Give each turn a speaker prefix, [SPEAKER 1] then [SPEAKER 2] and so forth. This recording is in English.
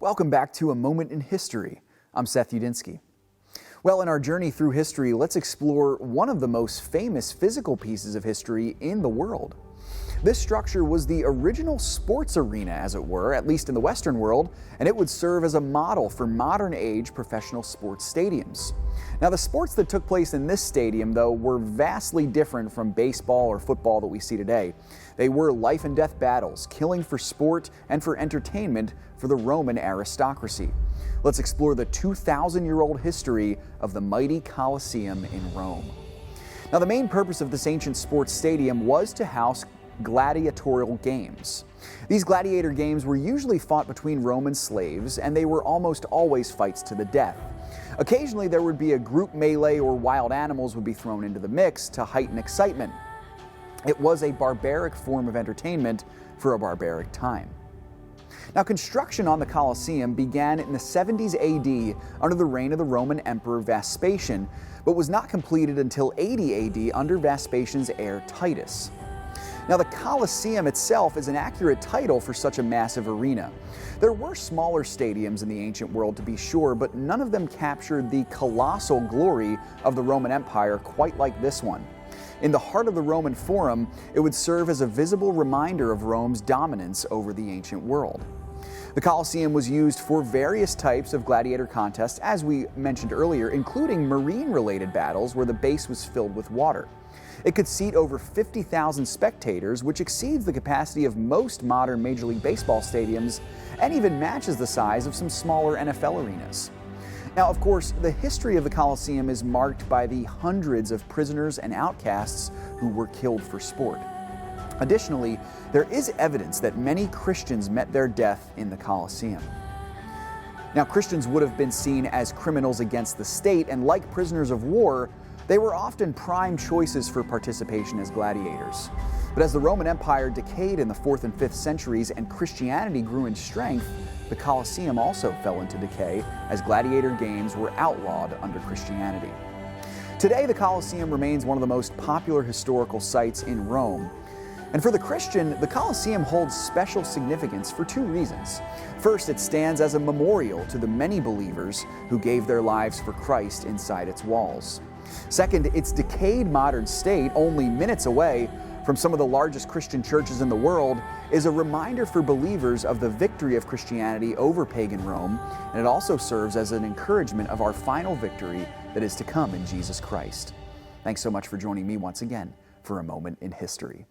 [SPEAKER 1] Welcome back to A Moment in History. I'm Seth Udinsky. Well, in our journey through history, let's explore one of the most famous physical pieces of history in the world. This structure was the original sports arena, as it were, at least in the Western world, and it would serve as a model for modern-age professional sports stadiums. Now, the sports that took place in this stadium, though, were vastly different from baseball or football that we see today. They were life and death battles, killing for sport and for entertainment for the Roman aristocracy. Let's explore the 2,000-year-old history of the mighty Colosseum in Rome. Now, the main purpose of this ancient sports stadium was to house gladiatorial games. These gladiator games were usually fought between Roman slaves, and they were almost always fights to the death. Occasionally, there would be a group melee or wild animals would be thrown into the mix to heighten excitement. It was a barbaric form of entertainment for a barbaric time. Now, construction on the Colosseum began in the 70s AD under the reign of the Roman Emperor Vespasian, but was not completed until 80 AD under Vespasian's heir Titus. Now, the Colosseum itself is an accurate title for such a massive arena. There were smaller stadiums in the ancient world, to be sure, but none of them captured the colossal glory of the Roman Empire quite like this one. In the heart of the Roman Forum, it would serve as a visible reminder of Rome's dominance over the ancient world. The Colosseum was used for various types of gladiator contests, as we mentioned earlier, including marine-related battles where the base was filled with water. It could seat over 50,000 spectators, which exceeds the capacity of most modern Major League Baseball stadiums and even matches the size of some smaller NFL arenas. Now, of course, the history of the Colosseum is marked by the hundreds of prisoners and outcasts who were killed for sport. Additionally, there is evidence that many Christians met their death in the Colosseum. Now, Christians would have been seen as criminals against the state, and like prisoners of war, they were often prime choices for participation as gladiators. But as the Roman Empire decayed in the 4th and 5th centuries and Christianity grew in strength, the Colosseum also fell into decay as gladiator games were outlawed under Christianity. Today, the Colosseum remains one of the most popular historical sites in Rome. And for the Christian, the Colosseum holds special significance for two reasons. First, it stands as a memorial to the many believers who gave their lives for Christ inside its walls. Second, its decayed modern state, only minutes away from some of the largest Christian churches in the world, is a reminder for believers of the victory of Christianity over pagan Rome, and it also serves as an encouragement of our final victory that is to come in Jesus Christ. Thanks so much for joining me once again for A Moment in History.